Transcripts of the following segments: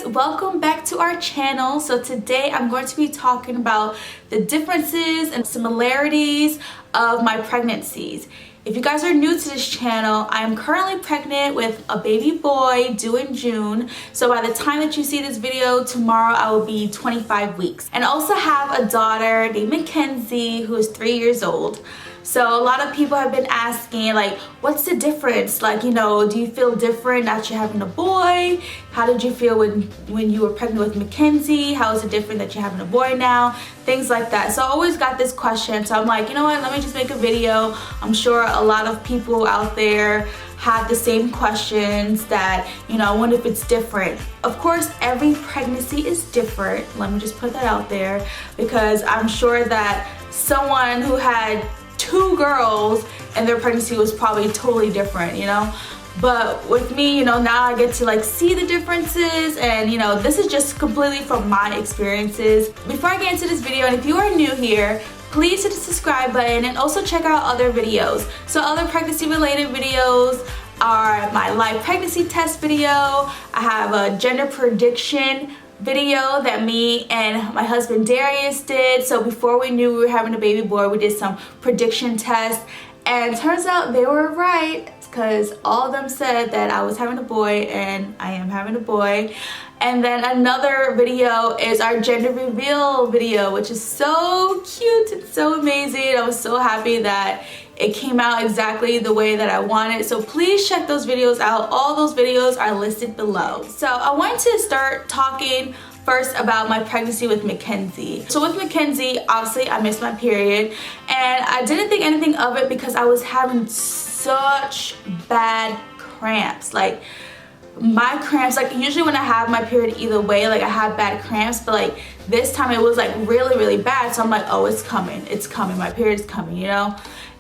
welcome back to our channel. So today I'm going to be talking about the differences and similarities of my pregnancies. If you guys are new to this channel, I am currently pregnant with a baby boy due in June. So by the time that you see this video, tomorrow I will be 25 weeks. And I also have a daughter named Makenzie who is 3 years old. So a lot of people have been asking, like, what's the difference? Like, you know, do you feel different that you're having a boy? How did you feel when you were pregnant with Makenzie? How is it different that you're having a boy now? Things like that. So I always got this question. So I'm like, you know what, let me just make a video. I'm sure a lot of people out there have the same questions that, you know, I wonder if it's different. Of course, every pregnancy is different. Let me just put that out there, because I'm sure that someone who had 2 girls and their pregnancy was probably totally different, you know. But with me, you know, now I get to like see the differences, and you know, this is just completely from my experiences. Before I get into this video, and if you are new here, please hit the subscribe button and also check out other videos. So other pregnancy related videos are my live pregnancy test video. I have a gender prediction video that me and my husband Darius did. So before we knew we were having a baby boy, we did some prediction tests, and turns out they were right, because all of them said that I was having a boy, and I am having a boy. And then another video is our gender reveal video, which is so cute and so amazing. I was so happy that it came out exactly the way that I wanted. So please check those videos out. All those videos are listed below. So I wanted to start talking first about my pregnancy with Makenzie. So with Makenzie, obviously I missed my period, and I didn't think anything of it because I was having such bad cramps. Like my cramps, like usually when I have my period either way, like I have bad cramps, but like this time it was like really bad. So I'm like, oh, it's coming, my period is coming, you know.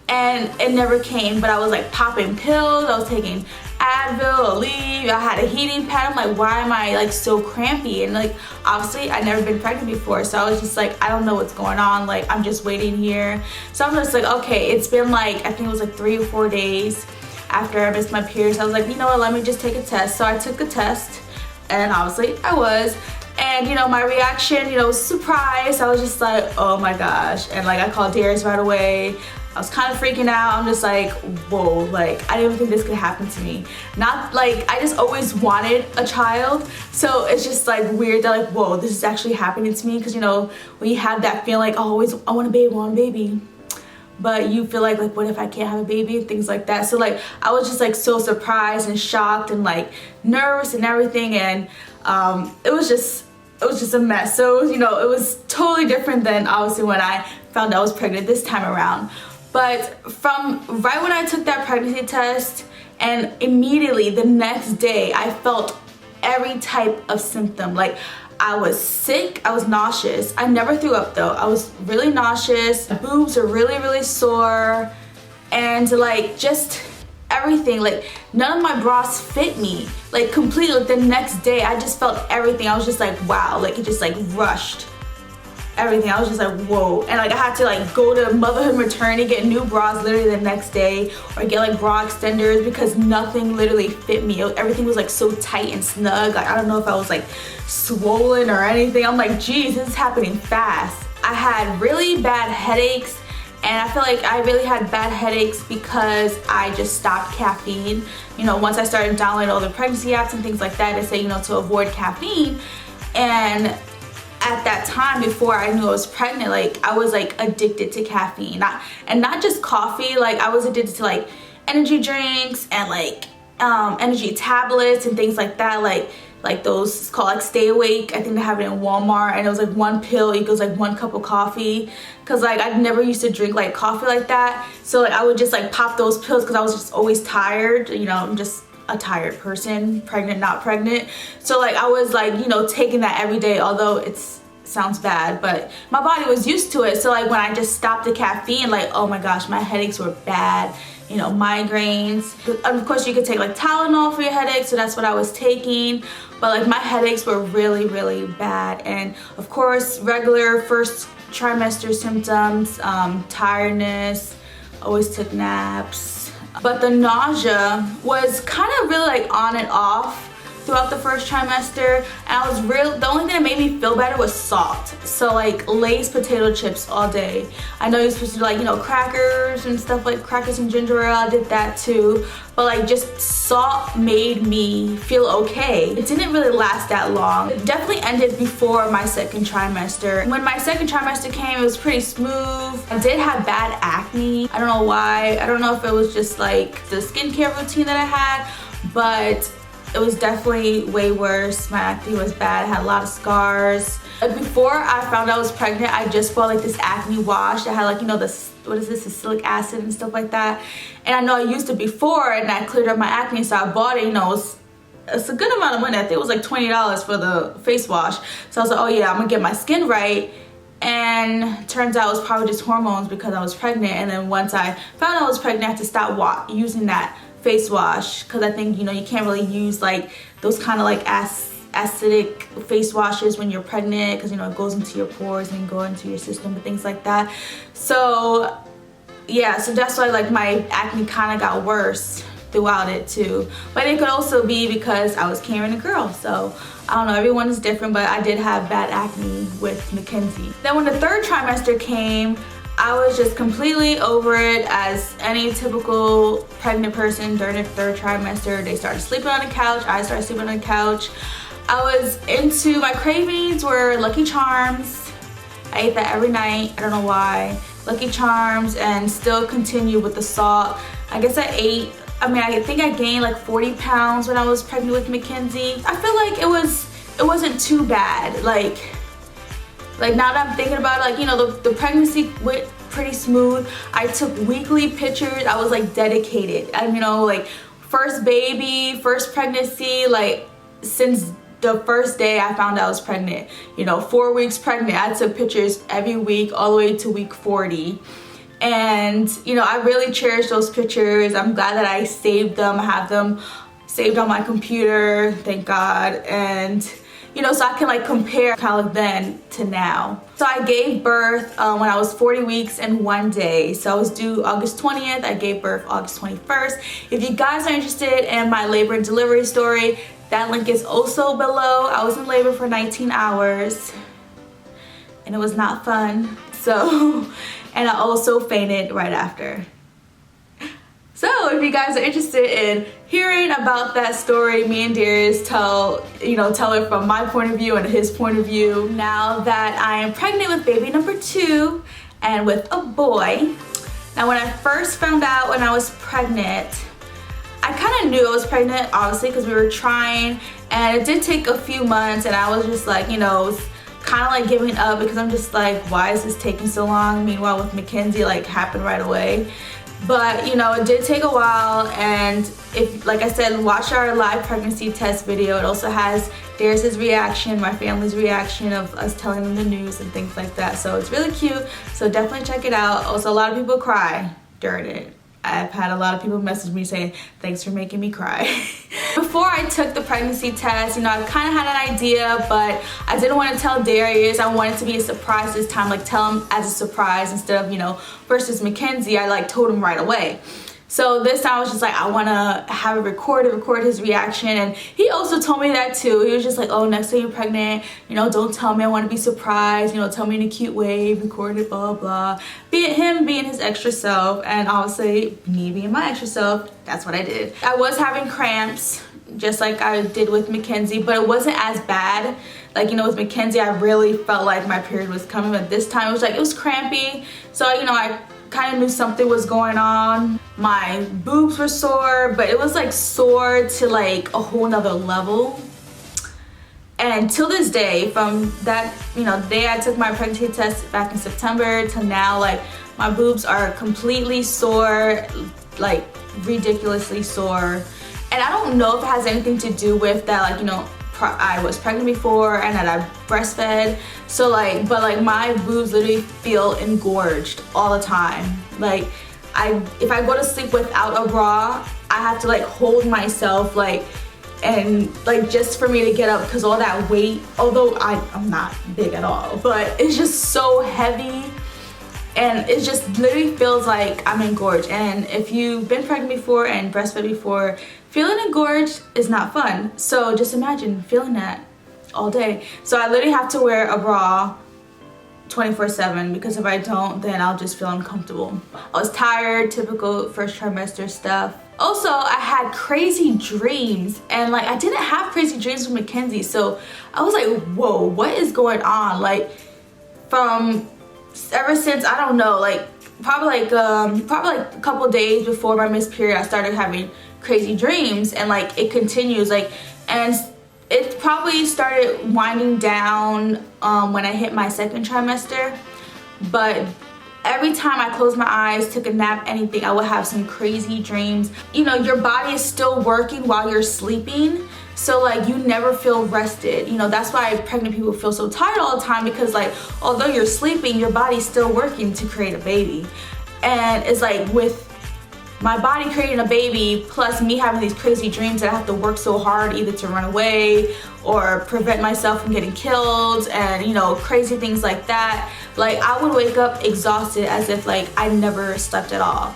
And it never came, but I was like popping pills, I was taking Advil, Aleve, I had a heating pad. I'm like, why am I like so crampy? And like obviously I'd never been pregnant before, so I was just like, I don't know what's going on, like I'm just waiting here. So I'm just like, okay, it's been like, I think it was like 3 or 4 days after I missed my period. So I was like, you know what, let me just take a test. So I took the test, and obviously I was. And you know, my reaction, you know, was surprise. I was just like, oh my gosh. And like I called Darius right away. I was kind of freaking out. I'm just like, whoa, like I didn't even think this could happen to me. Not like, I just always wanted a child. So it's just like weird that like, whoa, this is actually happening to me. Cause you know, when you have that feeling like, oh, always, I want a baby. But you feel like what if I can't have a baby and things like that. So like, I was just like so surprised and shocked and like nervous and everything. And it was just a mess. So, you know, it was totally different than obviously when I found out I was pregnant this time around. But from right when I took that pregnancy test, and immediately the next day I felt every type of symptom. Like I was sick, I was nauseous. I never threw up though. I was really nauseous, boobs are really sore, and like just everything. Like none of my bras fit me, like completely. Like the next day I just felt everything. I was just like, wow, like it just like rushed everything. I was just like, whoa. And like I had to like go to motherhood maternity, get new bras literally the next day, or get like bra extenders, because nothing literally fit me. Everything was like so tight and snug. Like I don't know if I was like swollen or anything. I'm like, geez, this is happening fast. I had really bad headaches, and I feel like I really had bad headaches because I just stopped caffeine. You know, once I started downloading all the pregnancy apps and things like that to say, you know, to avoid caffeine. And at that time, before I knew I was pregnant, like I was like addicted to caffeine, not just coffee. Like I was addicted to like energy drinks and like energy tablets and things like that. Like those, it's called like Stay Awake. I think they have it in Walmart, and it was like 1 pill equals like 1 cup of coffee. Cause like I never used to drink like coffee like that. So like I would just like pop those pills because I was just always tired. You know, I'm just a tired person, pregnant, not pregnant. So like I was like, you know, taking that every day, although it sounds bad, but my body was used to it. So like when I just stopped the caffeine, like, oh my gosh, my headaches were bad, you know, migraines. Of course you could take like Tylenol for your headaches, so that's what I was taking. But like my headaches were really bad. And of course, regular first trimester symptoms, tiredness, always took naps. But the nausea was kind of really like on and off. throughout the first trimester, and the only thing that made me feel better was salt. So like Lay's potato chips all day. I know you're supposed to do like, you know, crackers and stuff, like crackers and ginger ale. I did that too, but like just salt made me feel okay. It didn't really last that long. It definitely ended before my second trimester. When my second trimester came, it was pretty smooth. I did have bad acne. I don't know why. I don't know if it was just like the skincare routine that I had, but it was definitely way worse. My acne was bad. I had a lot of scars. Before I found out I was pregnant, I just bought like this acne wash that had like, you know, this, what is this, salicylic acid and stuff like that. And I know I used it before and that cleared up my acne, so I bought it. You know, it's a good amount of money. I think it was like $20 for the face wash. So I was like, oh yeah, I'm gonna get my skin right. And turns out it was probably just hormones because I was pregnant. And then once I found out I was pregnant, I had to stop using that face wash, because I think, you know, you can't really use like those kind of like acidic face washes when you're pregnant, because, you know, it goes into your pores and go into your system and things like that. So yeah, so that's why like my acne kind of got worse throughout it too. But it could also be because I was carrying a girl. So I don't know, everyone is different, but I did have bad acne with Makenzie. Then when the third trimester came, I was just completely over it. As any typical pregnant person during the third trimester, they started sleeping on the couch. I started sleeping on the couch. I was into, my cravings were Lucky Charms. I ate that every night. I don't know why. Lucky Charms, and still continue with the salt. I guess I think I gained like 40 pounds when I was pregnant with Makenzie. I feel like it wasn't too bad. Like now that I'm thinking about it, like, you know, the pregnancy went pretty smooth. I took weekly pictures. I was like dedicated. You know, like first baby, first pregnancy, like since the first day I found out I was pregnant, you know, 4 weeks pregnant, I took pictures every week all the way to week 40. And, you know, I really cherish those pictures. I'm glad that I saved them. I have them saved on my computer, thank God. And, you know, so I can like compare kind of then to now. So I gave birth when I was 40 weeks and 1 day. So I was due August 20th. I gave birth August 21st. If you guys are interested in my labor and delivery story, that link is also below. I was in labor for 19 hours and it was not fun. So, and I also fainted right after. So if you guys are interested in hearing about that story, me and Darius tell it from my point of view and his point of view. Now that I am pregnant with baby number 2 and with a boy. Now when I first found out when I was pregnant, I kind of knew I was pregnant, obviously, because we were trying, and it did take a few months, and I was just like, you know, kind of like giving up, because I'm just like, why is this taking so long? Meanwhile with Makenzie, like, happened right away. But, you know, it did take a while, and if, like I said, watch our live pregnancy test video. It also has Darius's reaction, my family's reaction of us telling them the news and things like that. So it's really cute, so definitely check it out. Also, a lot of people cry during it. I've had a lot of people message me saying, thanks for making me cry. Before I took the pregnancy test, you know, I kind of had an idea, but I didn't want to tell Darius. I wanted it to be a surprise this time, like tell him as a surprise instead of, you know, versus Makenzie, I like told him right away. So this time I was just like, I want to have it record his reaction. And he also told me that too. He was just like, oh, next time you're pregnant, you know, don't tell me, I want to be surprised, you know, tell me in a cute way, record it, blah, blah. Him being his extra self, and obviously me being my extra self, that's what I did. I was having cramps, just like I did with Makenzie, but it wasn't as bad. Like, you know, with Makenzie, I really felt like my period was coming, but this time it was crampy. So, you know, I kind of knew something was going on. My boobs were sore, but it was like sore to like a whole nother level. And till this day, from that, you know, day I took my pregnancy test back in September to now, like my boobs are completely sore, like ridiculously sore. And I don't know if it has anything to do with that, like, you know, I was pregnant before and that I breastfed. So like, but like my boobs literally feel engorged all the time. Like if I go to sleep without a bra, I have to like hold myself like, and like just for me to get up, because all that weight, although I'm not big at all, but it's just so heavy and it just literally feels like I'm engorged. And if you've been pregnant before and breastfed before, feeling engorged is not fun. So just imagine feeling that all day. So I literally have to wear a bra 24/7, because if I don't, then I'll just feel uncomfortable. I was tired, typical first trimester stuff. Also, I had crazy dreams, and like I didn't have crazy dreams with Makenzie, so I was like, whoa, what is going on? Like from ever since, I don't know, like probably like a couple days before my missed period, I started having crazy dreams, and like it continues, like, and it probably started winding down when I hit my second trimester. But every time I closed my eyes, took a nap, anything, I would have some crazy dreams. You know, your body is still working while you're sleeping, so like you never feel rested. You know, that's why pregnant people feel so tired all the time, because like although you're sleeping, your body's still working to create a baby. And it's like with my body creating a baby plus me having these crazy dreams that I have to work so hard either to run away or prevent myself from getting killed, and you know, crazy things like that. Like I would wake up exhausted as if like I never slept at all.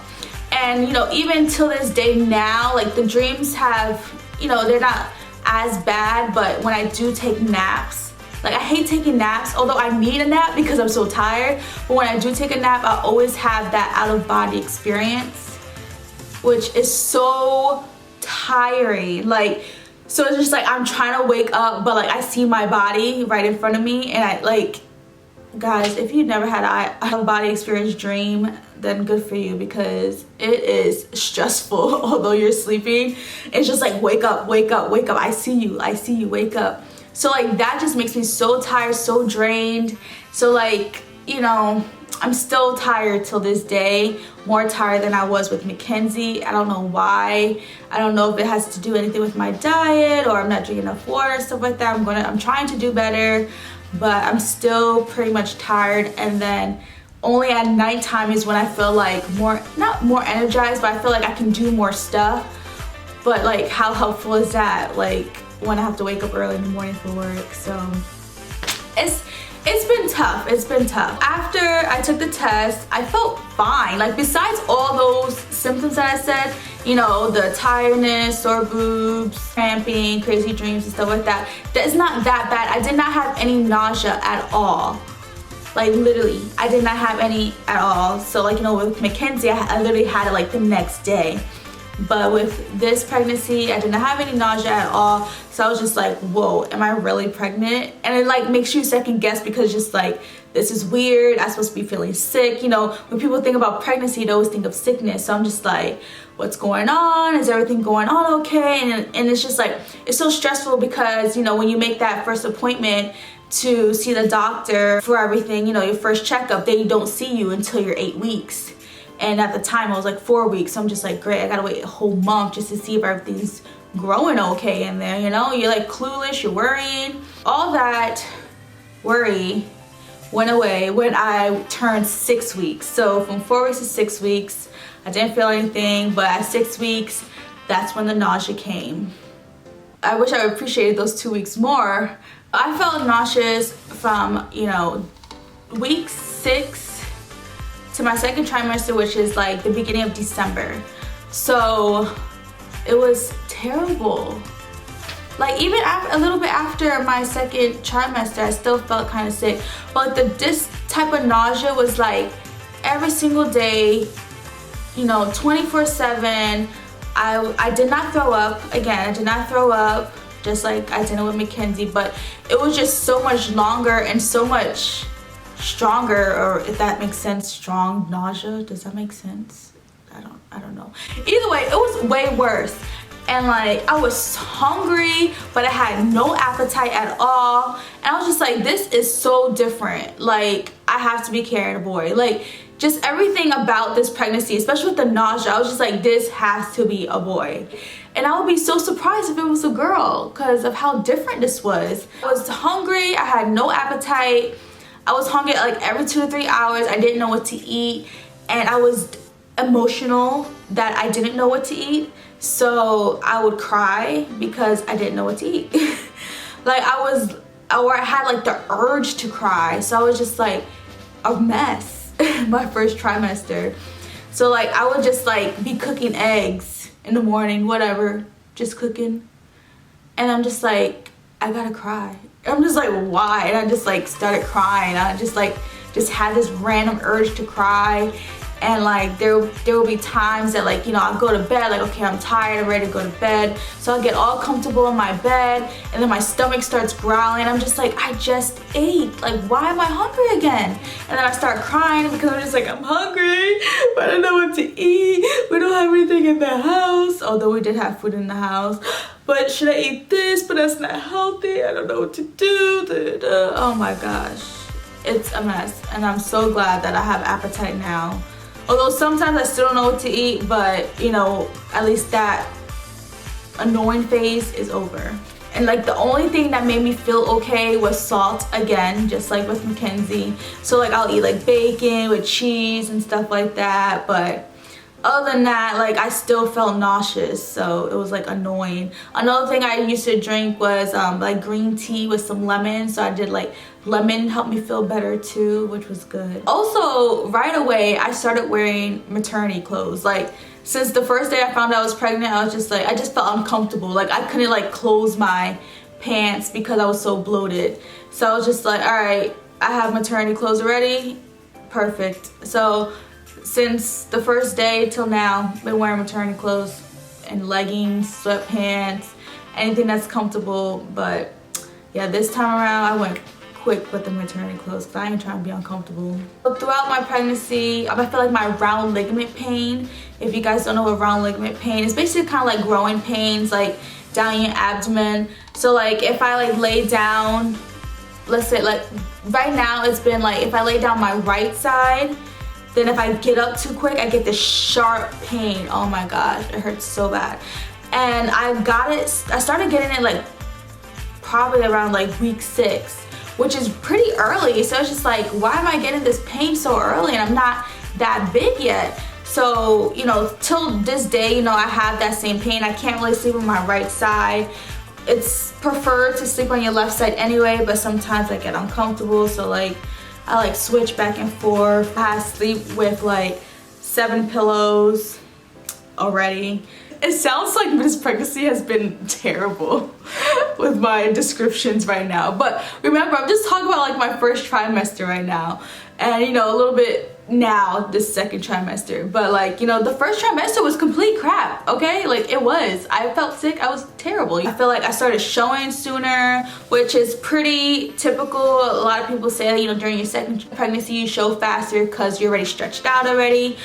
And you know, even till this day now, like the dreams have, you know, they're not as bad, but when I do take naps, like I hate taking naps, although I need a nap because I'm so tired, but when I do take a nap, I always have that out of body experience, which is so tiring. Like, so it's just like I'm trying to wake up, but like I see my body right in front of me, and I like, guys, if you've never had an out of body experience dream, then good for you, because it is stressful. Although you're sleeping, it's just like wake up, wake up, wake up, I see you, wake up. So like that just makes me so tired, so drained. So like, you know, I'm still tired till this day, more tired than I was with Makenzie. I don't know why. I don't know if it has to do anything with my diet or I'm not drinking enough water and stuff like that. I'm trying to do better, but I'm still pretty much tired. And then only at nighttime is when I feel like not more energized, but I feel like I can do more stuff. But like, how helpful is that? Like when I have to wake up early in the morning for work. So it's been tough. It's been tough. After I took the test, I felt fine. Like besides all those symptoms that I said, you know, the tiredness, sore boobs, cramping, crazy dreams and stuff like that, that's not that bad. I did not have any nausea at all. Like literally, I did not have any at all. So like, you know, with Makenzie, I literally had it like the next day. But with this pregnancy, I didn't have any nausea at all. So I was just like, whoa, am I really pregnant? And it like makes you second guess, because just like, this is weird. I'm supposed to be feeling sick. You know, when people think about pregnancy, they always think of sickness. So I'm just like, what's going on? Is everything going on okay? And it's just like, it's so stressful because, you know, when you make that first appointment to see the doctor for everything, you know, your first checkup, they don't see you until you're 8 weeks. And at the time I was like 4 weeks, so I'm just like, great, I gotta wait a whole month just to see if everything's growing okay in there, you know? You're like clueless, you're worrying. All that worry went away when I turned 6 weeks. So from 4 weeks to 6 weeks, I didn't feel anything, but at 6 weeks, that's when the nausea came. I wish I appreciated those 2 weeks more. I felt nauseous from, you know, week 6 to my second trimester, which is like the beginning of December. So it was terrible. Like even a little bit after my second trimester, I still felt kind of sick. But this type of nausea was like every single day, you know, 24/7. I did not throw up. Again, I did not throw up, just like I didn't with Makenzie, but it was just so much longer and so much stronger, or if that makes sense, strong nausea. Does that make sense? I don't know. Either way, it was way worse. And like I was hungry, but I had no appetite at all. And I was just like, this is so different. Like I have to be carrying a boy. Like just everything about this pregnancy, especially with the nausea, I was just like, this has to be a boy. And I would be so surprised if it was a girl because of how different this was. I was hungry, I had no appetite. I was hungry like every 2 to 3 hours. I didn't know what to eat, and I was emotional that I didn't know what to eat. So I would cry because I didn't know what to eat. Like I had like the urge to cry. So I was just like a mess. my first trimester. So like I would just like be cooking eggs in the morning, whatever, just cooking. And I'm just like, I gotta cry. I'm just like, why? And I just like started crying. I just had this random urge to cry. And like there will be times that like, you know, I'll go to bed like, okay, I'm tired, I'm ready to go to bed. So I'll get all comfortable in my bed and then my stomach starts growling. I'm just like, I just ate. Like, why am I hungry again? And then I start crying because I'm just like, I'm hungry, but I don't know what to eat. We don't have anything in the house. Although we did have food in the house. But should I eat this? But that's not healthy. I don't know what to do. Oh my gosh. It's a mess. And I'm so glad that I have appetite now. Although sometimes I still don't know what to eat, but you know, at least that annoying phase is over. And like the only thing that made me feel okay was salt again, just like with Makenzie. So like I'll eat like bacon with cheese and stuff like that, but other than that, like I still felt nauseous, so it was like annoying. Another thing I used to drink was like green tea with some lemon, so I did like lemon helped me feel better too, which was good. Also, right away I started wearing maternity clothes. Like since the first day I found out I was pregnant, I was just like, I just felt uncomfortable. Like I couldn't like close my pants because I was so bloated. So I was just like, all right, I have maternity clothes already, perfect. So since the first day till now, I've been wearing maternity clothes and leggings, sweatpants, anything that's comfortable. But yeah, this time around I went quick with the maternity clothes because I ain't trying to be uncomfortable. But throughout my pregnancy, I feel like my round ligament pain, if you guys don't know what round ligament pain is, basically kind of like growing pains like down your abdomen. So like if I like lay down, let's say like right now it's been like if I lay down my right side, then if I get up too quick, I get this sharp pain. Oh my gosh, it hurts so bad. And I started getting it like probably around like week 6, which is pretty early. So it's just like, why am I getting this pain so early and I'm not that big yet? So, you know, till this day, you know, I have that same pain. I can't really sleep on my right side. It's preferred to sleep on your left side anyway, but sometimes I get uncomfortable. So like, I like switch back and forth. I sleep with like 7 pillows already. It sounds like this pregnancy has been terrible with my descriptions right now. But remember, I'm just talking about like my first trimester right now. And you know, a little bit now, this second trimester. But like, you know, the first trimester was complete crap, okay? Like it was. I felt sick, I was terrible. I feel like I started showing sooner, which is pretty typical. A lot of people say that, you know, during your second pregnancy, you show faster because you're already stretched out already.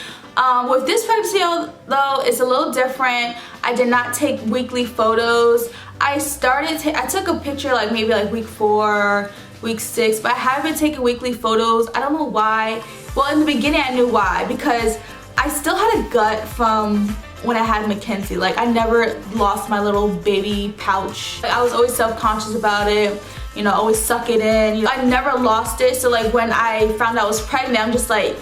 With this pregnancy though, it's a little different. I did not take weekly photos. I took a picture like maybe like week 4, week 6, but I haven't been taking weekly photos. I don't know why. Well, in the beginning I knew why, because I still had a gut from when I had Makenzie. Like I never lost my little baby pouch. Like, I was always self-conscious about it, you know, always suck it in. You know, I never lost it. So like when I found out I was pregnant, I'm just like,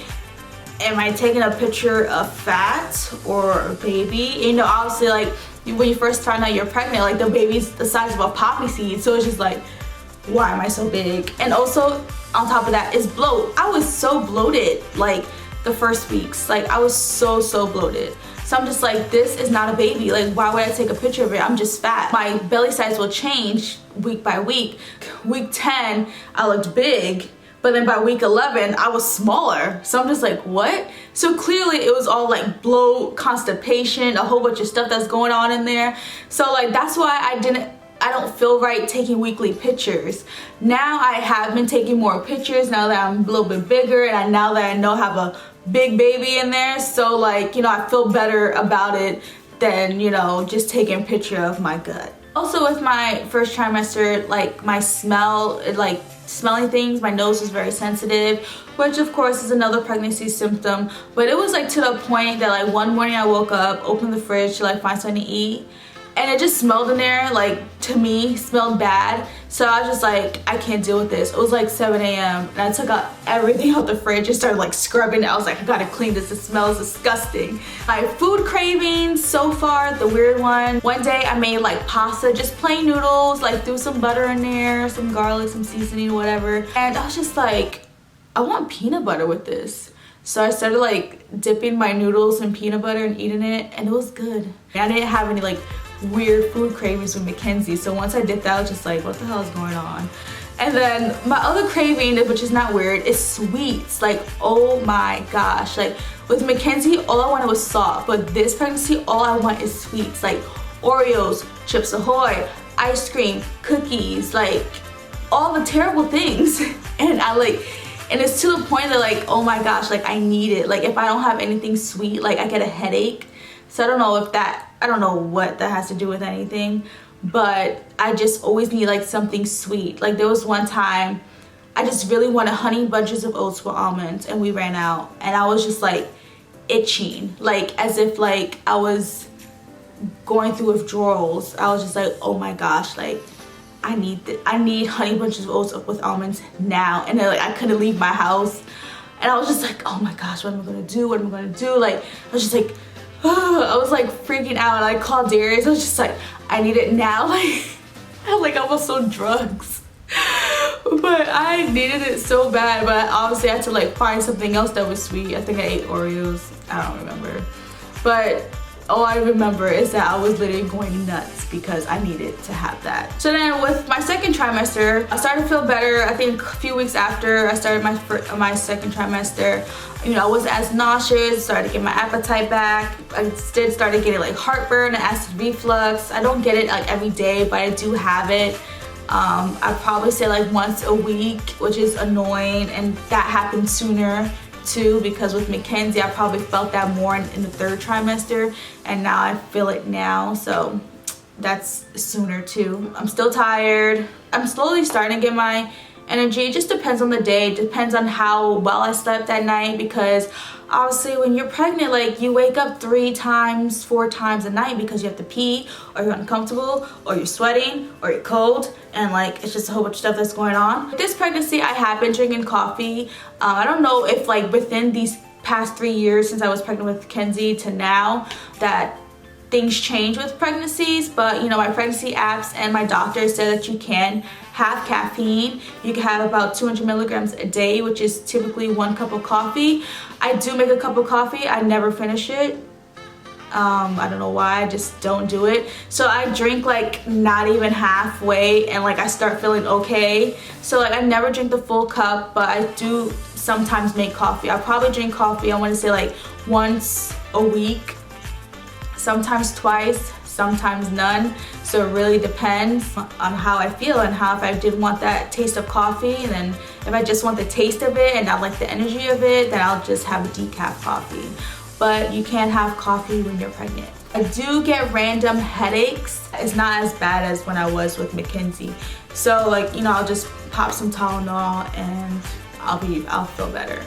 am I taking a picture of fat or a baby? You know, obviously like when you first find out you're pregnant, like the baby's the size of a poppy seed. So it's just like, why am I so big? And also on top of that is bloat. I was so bloated like the first weeks. Like I was so bloated. So I'm just like, this is not a baby. Like why would I take a picture of it? I'm just fat. My belly size will change week by week. Week 10, I looked big. But then by week 11, I was smaller. So I'm just like, what? So clearly it was all like bloat, constipation, a whole bunch of stuff that's going on in there. So like, that's why I don't feel right taking weekly pictures. Now I have been taking more pictures now that I'm a little bit bigger, and now that I know I have a big baby in there. So like, you know, I feel better about it than, you know, just taking a picture of my gut. Also with my first trimester, like my smell, like smelling things, my nose was very sensitive, which of course is another pregnancy symptom. But it was like to the point that like one morning I woke up, opened the fridge to like find something to eat, and it just smelled in there, like to me, smelled bad. So I was just like, I can't deal with this. It was like 7 a.m. and I took out everything out the fridge and started like scrubbing it. I was like, I gotta clean this, it smells disgusting. My food cravings so far, the weird one. One day I made like pasta, just plain noodles, like threw some butter in there, some garlic, some seasoning, whatever. And I was just like, I want peanut butter with this. So I started like dipping my noodles in peanut butter and eating it, and it was good. I didn't have any like weird food cravings with Makenzie. So once I dipped that, I was just like, what the hell is going on? And then my other craving, which is not weird, is sweets. Like, oh my gosh. Like with Makenzie, all I wanted was salt. But this pregnancy, all I want is sweets. Like Oreos, Chips Ahoy, ice cream, cookies, like all the terrible things. And it's to the point that like, oh my gosh, like I need it. Like if I don't have anything sweet, like I get a headache. So I don't know what that has to do with anything, but I just always need like something sweet. Like there was one time I just really wanted honey bunches of oats with almonds, and we ran out, and I was just like itching, like as if like I was going through withdrawals. I was just like, oh my gosh, like I need honey bunches of oats with almonds now. And then like I couldn't leave my house, and I was just like, oh my gosh, what am I gonna do? What am I gonna do? Like I was just like, I was like freaking out, and I called Darius. I was just like, I need it now. Like I was on drugs, but I needed it so bad. But obviously I had to like find something else that was sweet. I think I ate Oreos, I don't remember, but all I remember is that I was literally going nuts because I needed to have that. So then with my second trimester, I started to feel better. I think a few weeks after I started my second trimester, you know, I wasn't as nauseous, started to get my appetite back. I did started getting like heartburn and acid reflux. I don't get it like every day, but I do have it. I probably say like once a week, which is annoying, and that happened sooner too, because with Makenzie I probably felt that more in the third trimester, and now I feel it now, so that's sooner too. I'm still tired. I'm slowly starting to get my energy. It just depends on the day. It depends on how well I slept that night, because obviously when you're pregnant, like you wake up 3 times, 4 times a night because you have to pee, or you're uncomfortable, or you're sweating, or you're cold, and like it's just a whole bunch of stuff that's going on. With this pregnancy, I have been drinking coffee. I don't know if like within these past 3 years since I was pregnant with Makenzie to now that things change with pregnancies, but you know, my pregnancy apps and my doctor said that you can have caffeine. You can have about 200 milligrams a day, which is typically 1 cup of coffee. I do make a cup of coffee. I never finish it. I don't know why, I just don't do it. So I drink like not even halfway, and like I start feeling okay. So like I never drink the full cup, but I do sometimes make coffee. I probably drink coffee, I want to say like once a week, sometimes twice, sometimes none. So it really depends on how I feel and how, if I did want that taste of coffee, and then if I just want the taste of it and not like the energy of it, then I'll just have a decaf coffee. But you can't have coffee when you're pregnant. I do get random headaches. It's not as bad as when I was with Makenzie. So like, you know, I'll just pop some Tylenol and I'll feel better.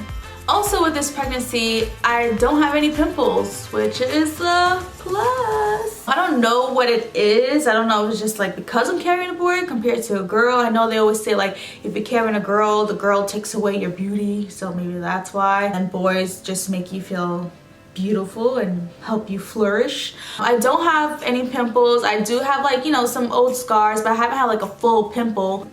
Also with this pregnancy, I don't have any pimples, which is a plus. I don't know what it is. I don't know if it's just like because I'm carrying a boy compared to a girl. I know they always say like if you're carrying a girl, the girl takes away your beauty. So maybe that's why. And boys just make you feel beautiful and help you flourish. I don't have any pimples. I do have like, you know, some old scars, but I haven't had like a full pimple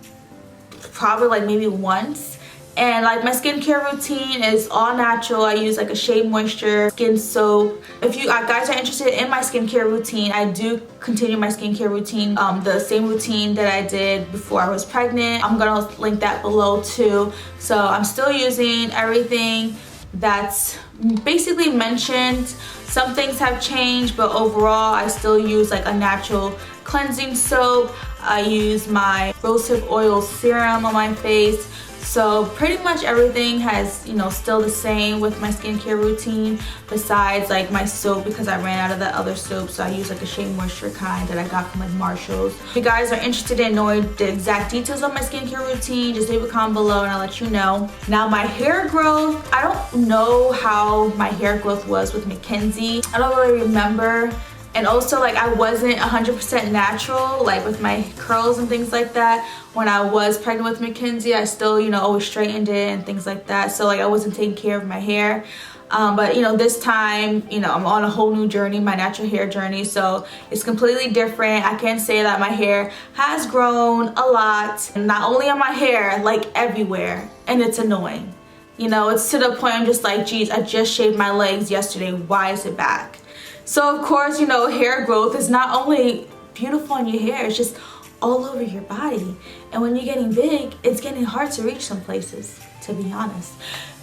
probably like maybe once. And like my skincare routine is all natural. I use like a Shea Moisture skin soap. If you guys are interested in my skincare routine, I do continue my skincare routine, the same routine that I did before I was pregnant. I'm gonna link that below too. So I'm still using everything that's basically mentioned. Some things have changed, but overall I still use like a natural cleansing soap. I use my rosehip oil serum on my face. So pretty much everything has, you know, still the same with my skincare routine, besides like my soap, because I ran out of that other soap, so I use like a Shea Moisture kind that I got from like Marshall's. If you guys are interested in knowing the exact details of my skincare routine, just leave a comment below and I'll let you know. Now my hair growth, I don't know how my hair growth was with Makenzie. I don't really remember. And also like I wasn't 100% natural, like with my curls and things like that. When I was pregnant with Makenzie, I still, you know, always straightened it and things like that. So like I wasn't taking care of my hair. But you know, this time, you know, I'm on a whole new journey, my natural hair journey. So it's completely different. I can say that my hair has grown a lot. And not only on my hair, like everywhere. And it's annoying. You know, it's to the point I'm just like, geez, I just shaved my legs yesterday. Why is it back? So of course, you know, hair growth is not only beautiful on your hair, it's just all over your body. And when you're getting big, it's getting hard to reach some places, to be honest.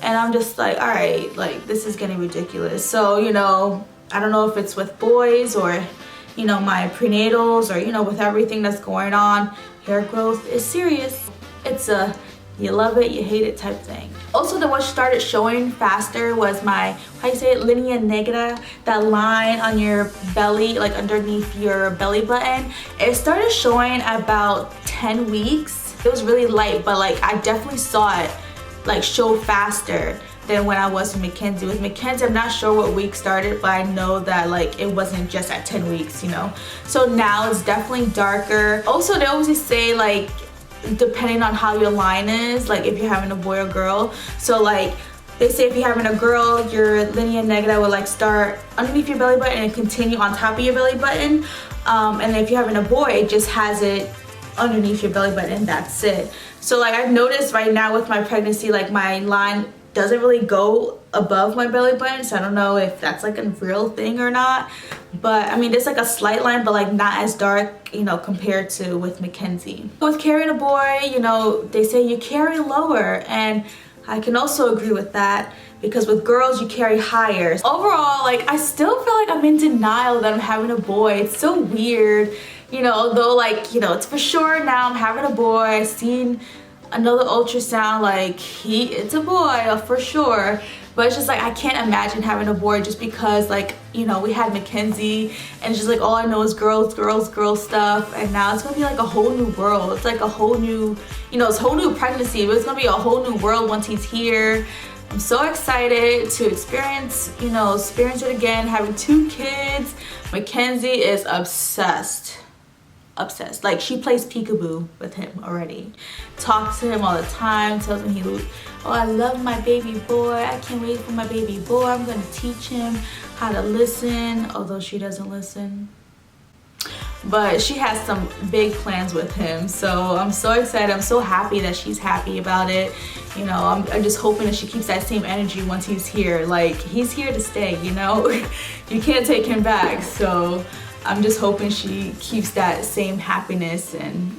And I'm just like, all right, like this is getting ridiculous. So, you know, I don't know if it's with boys or, you know, my prenatals or, you know, with everything that's going on, hair growth is serious. It's a you love it, you hate it type thing. Also, what started showing faster was my, how you say it, linea negra, that line on your belly, like underneath your belly button. It started showing about 10 weeks. It was really light, but like I definitely saw it like show faster than when I was with Makenzie. With Makenzie, I'm not sure what week started, but I know that like it wasn't just at 10 weeks, you know. So now it's definitely darker. Also, they always say like, depending on how your line is, like if you're having a boy or girl. So like they say if you're having a girl, your linea negra will like start underneath your belly button and continue on top of your belly button. And if you're having a boy, it just has it underneath your belly button, that's it. So like I've noticed right now with my pregnancy, like my line doesn't really go above my belly button, so I don't know if that's like a real thing or not. But I mean, there's like a slight line, but like not as dark, you know, compared to with Makenzie. With carrying a boy, you know, they say you carry lower, and I can also agree with that, because with girls you carry higher. Overall, like I still feel like I'm in denial that I'm having a boy. It's so weird, you know, although like, you know, it's for sure now I'm having a boy. I've seen another ultrasound, like it's a boy for sure. But it's just like I can't imagine having a boy, just because like, you know, we had Makenzie and it's just like all I know is girls stuff, and now it's gonna be like a whole new world. It's like a whole new, you know, it's a whole new pregnancy, but it's gonna be a whole new world once he's here. I'm so excited to experience it again, having 2 kids. Makenzie is obsessed. Like she plays peekaboo with him already. Talks to him all the time, tells him oh, I love my baby boy, I can't wait for my baby boy, I'm gonna teach him how to listen, although she doesn't listen. But she has some big plans with him, so I'm so excited. I'm so happy that she's happy about it. You know, I'm just hoping that she keeps that same energy once he's here. Like, he's here to stay, you know? You can't take him back, so I'm just hoping she keeps that same happiness and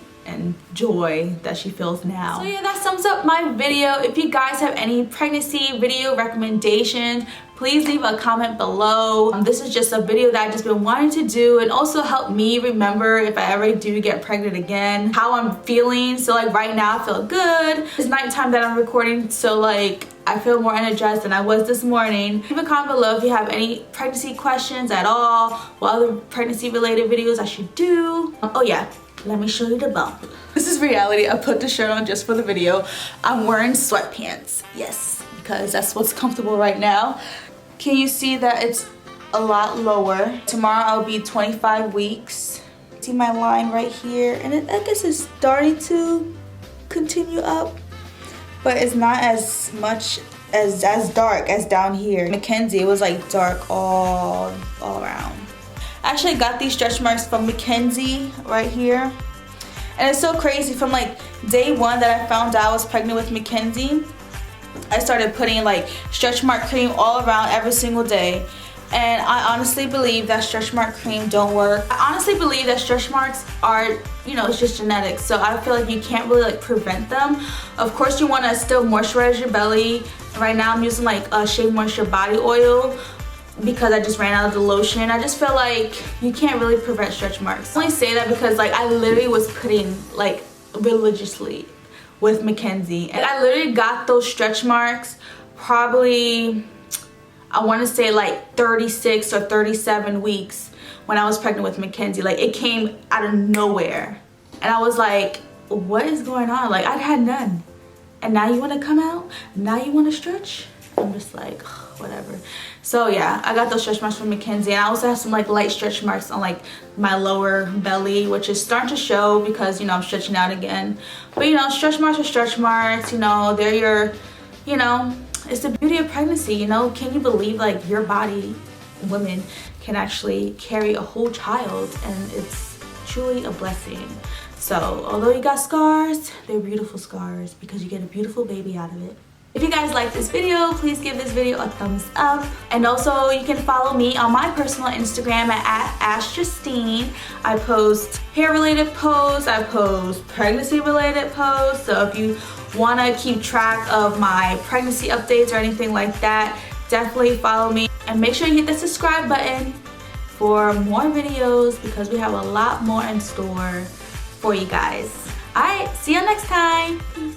joy that she feels now. So yeah, that sums up my video. If you guys have any pregnancy video recommendations, please leave a comment below. This is just a video that I've just been wanting to do, and also help me remember if I ever do get pregnant again, how I'm feeling. So like right now I feel good. It's nighttime that I'm recording, so like I feel more energized than I was this morning. Leave a comment below if you have any pregnancy questions at all, what other pregnancy related videos I should do. Oh yeah, let me show you the bump. This is reality. I put the shirt on just for the video. I'm wearing sweatpants, yes, because that's what's comfortable right now. Can you see that it's a lot lower? Tomorrow I'll be 25 weeks. See my line right here, and I guess it's starting to continue up, but it's not as much as dark as down here. Makenzie, it was like dark all around. I actually got these stretch marks from Makenzie right here, and it's so crazy. From like day 1 that I found out I was pregnant with Makenzie, I started putting like stretch mark cream all around every single day, and I honestly believe that stretch mark cream don't work. I honestly believe that stretch marks are, you know, it's just genetics, so I feel like you can't really like prevent them. Of course you want to still moisturize your belly. Right now I'm using like a Shea Moisture body oil because I just ran out of the lotion. I just feel like you can't really prevent stretch marks. I only say that because like I literally was putting like religiously with Makenzie, and I literally got those stretch marks probably, I want to say like 36 or 37 weeks when I was pregnant with Makenzie. Like it came out of nowhere, and I was like, what is going on? Like I'd had none, and now you want to come out? Now you want to stretch? I'm just like, whatever. So yeah, I got those stretch marks from Makenzie, and I also have some like light stretch marks on like my lower belly, which is starting to show because, you know, I'm stretching out again. But you know, stretch marks are stretch marks, you know, they're your, you know, it's the beauty of pregnancy, you know. Can you believe like your body, women, can actually carry a whole child, and it's truly a blessing. So although you got scars, they're beautiful scars because you get a beautiful baby out of it. If you guys like this video, please give this video a thumbs up. And also you can follow me on my personal Instagram at @AshJustine. I post hair related posts, I post pregnancy related posts. So if you want to keep track of my pregnancy updates or anything like that, definitely follow me. And make sure you hit the subscribe button for more videos because we have a lot more in store for you guys. Alright, see you next time. Peace.